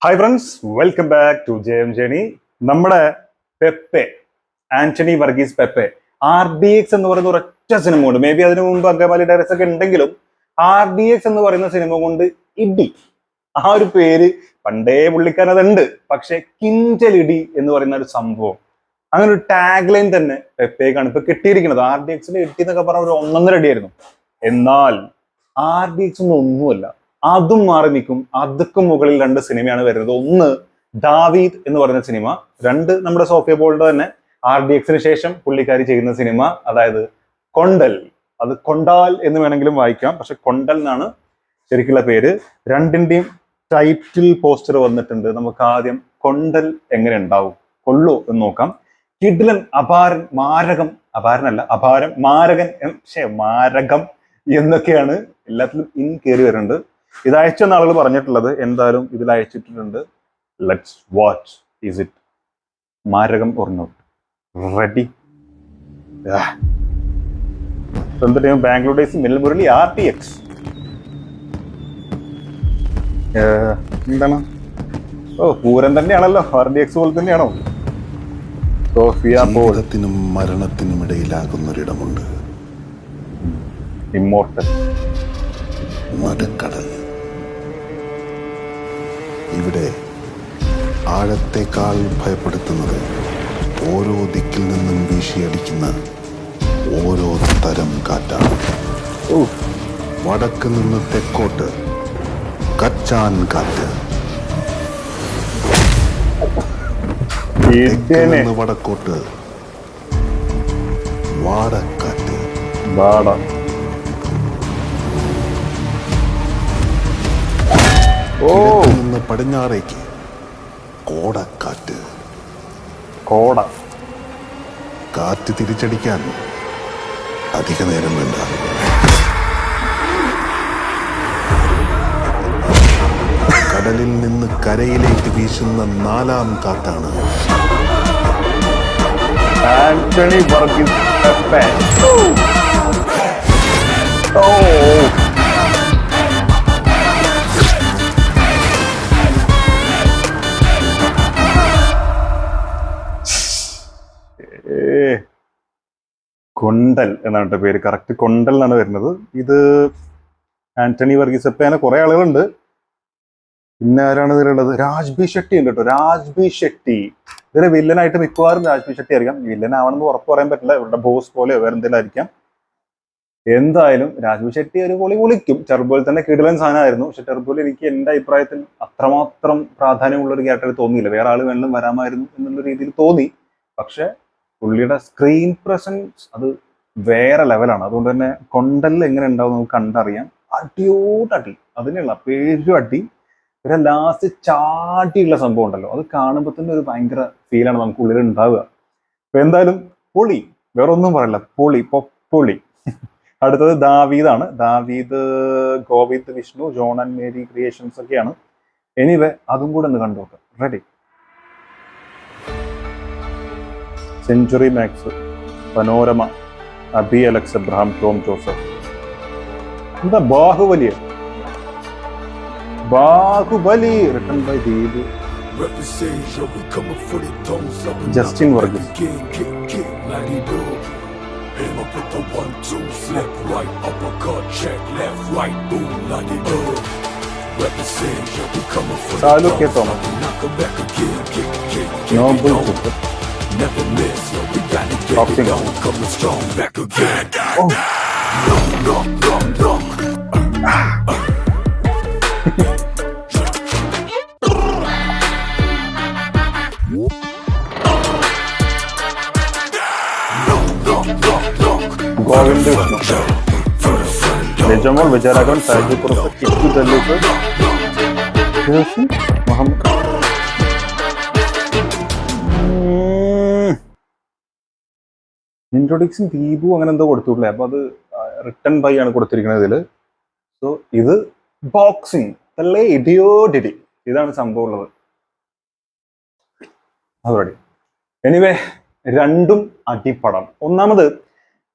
Hi friends, welcome back to JM journey. നമ്മുടെ Pepe, Antony Varghese Pepe, RDX എന്ന് പറയുന്ന ഒരൊറ്റ സിനിമ കൊണ്ട്, മേ ബി അതിനു മുമ്പ് അങ്കമാലി ഡയറക്ട്സ് ഒക്കെ ഉണ്ടെങ്കിലും RDX എന്ന് പറയുന്ന സിനിമ കൊണ്ട് ഇടി, ആ ഒരു പേര് പണ്ടേ പുള്ളിക്കാരൻ അതുണ്ട്. പക്ഷെ കിഞ്ചലിടി എന്ന് പറയുന്ന ഒരു സംഭവം, അങ്ങനെ ഒരു ടാഗ് ലൈൻ തന്നെ പെപ്പേക്കാണ് ഇപ്പൊ കിട്ടിയിരിക്കുന്നത്. RDXന്റെ ഇടി എന്നൊക്കെ പറഞ്ഞ ഒരു 1.5 അടിയായിരുന്നു. എന്നാൽ RDX ഒന്നുമല്ല, അതും മാറി നിൽക്കും. അതുക്കും മുകളിൽ 2 സിനിമയാണ് വരുന്നത്. ഒന്ന് ദാവീദ് എന്ന് പറയുന്ന സിനിമ, 2 നമ്മുടെ സോഫിയ ബോൾഡ് തന്നെ RDXന് ശേഷം പുള്ളിക്കാരി ചെയ്യുന്ന സിനിമ, അതായത് കൊണ്ടൽ. അത് കൊണ്ടാൽ എന്ന് വേണമെങ്കിലും വായിക്കാം, പക്ഷെ കൊണ്ടൽ എന്നാണ് ശരിക്കുള്ള പേര്. 2ന്റെയും ടൈറ്റിൽ പോസ്റ്റർ വന്നിട്ടുണ്ട്. നമുക്ക് ആദ്യം കൊണ്ടൽ എങ്ങനെ ഉണ്ടാവും, കൊള്ളു എന്ന് നോക്കാം. കിഡിലൻ, അപാരൻ, മാരകം, അപാരനല്ല അപാരം, മാരകൻ, മാരകം എന്നൊക്കെയാണ് എല്ലാത്തിലും ഇൻ കയറി വരുന്നുണ്ട്. ഇത് അയച്ചെന്ന ആളുകൾ പറഞ്ഞിട്ടുള്ളത്. എന്തായാലും ഇതിൽ അയച്ചിട്ടുണ്ട്. Let's watch. ഈസ് ഇറ്റ് മാരകം or not? Ready? Bangalore days, Minnal Murali, RDX. എന്താണ്? പൂരം തന്നെയാണല്ലോ, RDX പോലെ തന്നെയാണോ? ജീവിതത്തിനും മരണത്തിനും ഇടയിലാകുന്നൊരിടമുണ്ട്, ഇമ്മോർട്ടൽ, നടുക്കടൽ. ഇവിടെ ആഴത്തേക്കാൾ ഭയപ്പെടുത്തുന്നത് ഓരോ ദിക്കിൽ നിന്നും വീശിയടിക്കുന്ന ഓരോ തരം കാറ്റാണ്. വടക്ക് നിന്ന് തെക്കോട്ട് കച്ചാൻ കാറ്റ്, തെക്ക് നിന്ന് വടക്കോട്ട് വാടക്കാറ്റ്, നിന്ന് പടിഞ്ഞാറേക്ക് കോടക്കാറ്റ്. കോട കാറ്റ് തിരിച്ചടിക്കാൻ അധിക നേരം വേണ്ട. കടലിൽ നിന്ന് കരയിലേക്ക് വീശുന്ന 4ാം കാറ്റാണ് ആന്റണി വർഗീസ് പെപ്പെ. കൊണ്ടൽ എന്നാണ് പേര്. കറക്റ്റ് കൊണ്ടൽ എന്നാണ് വരുന്നത്. ഇത് ആന്റണി വർഗീസ് പെപ്പെ. അങ്ങനെ കുറെ ആളുകളുണ്ട്. പിന്നെ ആരാണ് ഇതിലുള്ളത്? രാജ്ബി ഷെട്ടി ഉണ്ട് കേട്ടോ. രാജ്ബി ഷെട്ടി ഇതിലെ വില്ലനായിട്ട് മിക്കവാറും രാജ്ബി ഷെട്ടി അറിയാം. വില്ലനാവണമെന്ന് ഉറപ്പ് പറയാൻ പറ്റില്ല. ഇവരുടെ ബോസ് പോലെയോ വേറെ എന്തെങ്കിലും ആയിരിക്കാം. എന്തായാലും രാജ്ബി ഷെട്ടി ഒരു പൊളിക്കും. ടെർബോയിൽ തന്നെ കിടിലൻ സാധനമായിരുന്നു. പക്ഷെ ടെർബോയിൽ എനിക്ക് എൻ്റെ അഭിപ്രായത്തിൽ അത്രമാത്രം പ്രാധാന്യമുള്ള ഒരു ക്യാരക്ടർ തോന്നിയില്ല. വേറെ ആൾ വേണമെങ്കിലും വരാമായിരുന്നു എന്നുള്ള രീതിയിൽ തോന്നി. പക്ഷെ പുള്ളിയുടെ സ്ക്രീൻ പ്രസൻസ് അത് വേറെ ലെവലാണ്. അതുകൊണ്ട് തന്നെ കൊണ്ടൽ എങ്ങനെ ഉണ്ടാവും നമുക്ക് കണ്ടറിയാം. അടിയോടടി, അതിനുള്ള പേരും അടി. പിന്നെ ലാസ്റ്റ് ചാടിയുള്ള സംഭവം ഉണ്ടല്ലോ, അത് കാണുമ്പോൾ തന്നെ ഒരു ഭയങ്കര ഫീലാണ് നമുക്ക് ഉള്ളിൽ ഉണ്ടാവുക. അപ്പൊ എന്തായാലും പൊളി, വേറെ ഒന്നും പറയില്ല, പൊളി. അടുത്തത് ദാവീദാണ്. Daveed Govind Vishnu, John and Mary creations ഒക്കെയാണ്. എനിവേ അതും കൂടെ ഒന്ന് കണ്ടു നോക്കാം. Ready? Century Max, Panorama, Abi Alex Abraham, Tom Joseph. എന്താ Baahubali? Written by Deep, Justin Varghese. Salu K Thomas, Noble super, boxing. Govind Vishnu, Nijamol, Vijayaraghavan, Saju Kurup, Kichu Dalloor, Muhammad. Introduction Deepu അങ്ങനെ എന്തോ കൊടുത്തിട്ടില്ലേ? അപ്പൊ അത് റിട്ടൺ ബൈ ആണ് കൊടുത്തിരിക്കുന്നത് ഇതില്. സോ ഇത് ബോക്സിങ് അല്ലേ? ഇടിയോടിടി, ഇതാണ് സംഭവം ഉള്ളത്. അതോടെ എനിവേ 2ഉം അടിപ്പടം. ഒന്നാമത്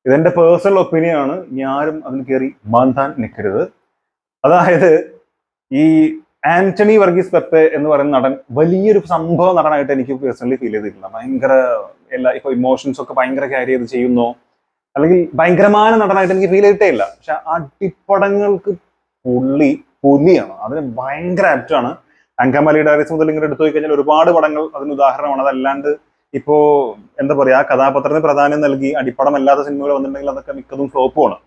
ഇതെന്റെ പേഴ്സണൽ ഒപ്പീനിയൻ ആണ്. ഞാനും അതിൽ കയറി മാന്താൻ നിൽക്കരുത്. അതായത് ഈ ആന്റണി വർഗീസ് പെപ്പെ എന്ന് പറയുന്ന നടൻ വലിയൊരു സംഭവ നടനായിട്ട് എനിക്ക് പേഴ്സണലി ഫീൽ ചെയ്തിട്ടില്ല. ഭയങ്കര ഇപ്പൊ ഇമോഷൻസ് ഒക്കെ ഭയങ്കര ക്യാരി ചെയ്ത് ചെയ്യുന്നോ അല്ലെങ്കിൽ ഭയങ്കരമായ നടനായിട്ട് എനിക്ക് ഫീൽ ചെയ്തിട്ടേ ഇല്ല. പക്ഷെ അടിപ്പടങ്ങൾക്ക് പുലിയാണ്, അതിന് ഭയങ്കര ആപ്റ്റാണ്. അങ്കമാലി ഡയറീസ് മുതൽ ഇങ്ങനെ എടുത്തു പോയി കഴിഞ്ഞാൽ ഒരുപാട് പടങ്ങൾ അതിന് ഉദാഹരണമാണ്. അതല്ലാണ്ട് ഇപ്പോ എന്താ പറയാ, ആ കഥാപാത്രത്തിന് പ്രാധാന്യം നൽകി അടിപ്പടം അല്ലാത്ത സിനിമകൾ വന്നിട്ടുണ്ടെങ്കിൽ അതൊക്കെ മിക്കതും ഫ്ലോപ്പുമാണ്.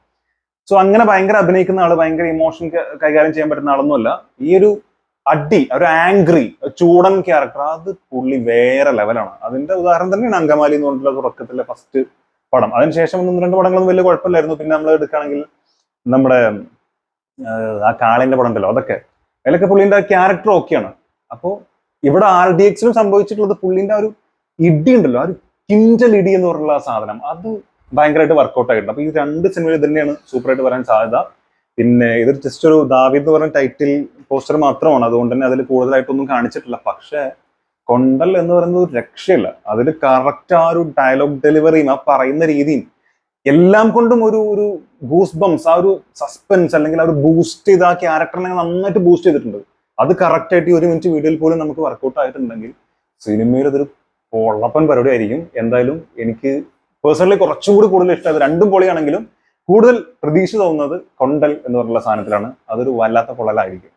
സോ അങ്ങനെ ഭയങ്കര അഭിനയിക്കുന്ന ആള്, ഭയങ്കര ഇമോഷൻ കൈകാര്യം ചെയ്യാൻ പറ്റുന്ന ആളൊന്നുമല്ല. ഈ ഒരു ഒരു ആംഗ്രി ചൂടൻ ക്യാരക്ടർ, അത് പുള്ളി വേറെ ലെവലാണ്. അതിന്റെ ഉദാഹരണം തന്നെയാണ് അങ്കമാലി എന്ന് പറഞ്ഞിട്ടുള്ള തുടക്കത്തിലെ ഫസ്റ്റ് പടം. അതിനുശേഷം 1-2 പടങ്ങളൊന്നും വലിയ കുഴപ്പമില്ലായിരുന്നു. പിന്നെ നമ്മൾ എടുക്കുകയാണെങ്കിൽ നമ്മുടെ ആ കാളിന്റെ പടം ഉണ്ടല്ലോ, അതിലൊക്കെ പുള്ളിന്റെ ക്യാരക്ടർ ഓക്കെയാണ്. അപ്പോ ഇവിടെ RDX സംഭവിച്ചിട്ടുള്ളത് പുള്ളിന്റെ ആ ഒരു ഇടി ഉണ്ടല്ലോ, ആ ഒരു കിഞ്ചൽ ഇടി എന്ന് പറഞ്ഞുള്ള സാധനം, അത് ഭയങ്കരമായിട്ട് വർക്കൗട്ട് ആയിട്ടുണ്ട്. അപ്പൊ ഈ 2 സിനിമയിൽ തന്നെയാണ് സൂപ്പറായിട്ട് വരാൻ സാധ്യത. പിന്നെ ഇത് ജസ്റ്റ് ഒരു ദാവീദ് എന്ന് പറഞ്ഞ ടൈറ്റിൽ പോസ്റ്റർ മാത്രമാണ്, അതുകൊണ്ട് തന്നെ അതിൽ കൂടുതലായിട്ടൊന്നും കാണിച്ചിട്ടില്ല. പക്ഷെ കൊണ്ടൽ എന്ന് പറയുന്നത് ഒരു രക്ഷയില്ല. അതിൽ കറക്റ്റ് ആ ഒരു ഡയലോഗ് ഡെലിവറിയും ആ പറയുന്ന രീതിയും എല്ലാം കൊണ്ടും ഒരു ഗൂസ് ബംസ്, ആ ഒരു സസ്പെൻസ് അല്ലെങ്കിൽ ആ ഒരു ബൂസ്റ്റ് ചെയ്ത് ആ ക്യാരക്ടറിനെ നന്നായിട്ട് ബൂസ്റ്റ് ചെയ്തിട്ടുണ്ട്. അത് കറക്റ്റ് ആയിട്ട് 1 മിനിറ്റ് വീഡിയോയിൽ പോലും നമുക്ക് വർക്കൗട്ട് ആയിട്ടുണ്ടെങ്കിൽ സിനിമയിൽ അതൊരു പൊള്ളപ്പൻ പരിപാടി ആയിരിക്കും. എന്തായാലും എനിക്ക് പേഴ്സണലി കുറച്ചും കൂടി കൂടുതൽ ഇഷ്ടമായത്, രണ്ടും പൊളിയാണെങ്കിലും കൂടുതൽ പ്രതീക്ഷ തോന്നുന്നത് കൊണ്ടൽ എന്ന് പറഞ്ഞുള്ള സാധനത്തിലാണ്. അതൊരു വല്ലാത്ത പൊള്ളലായിരിക്കും.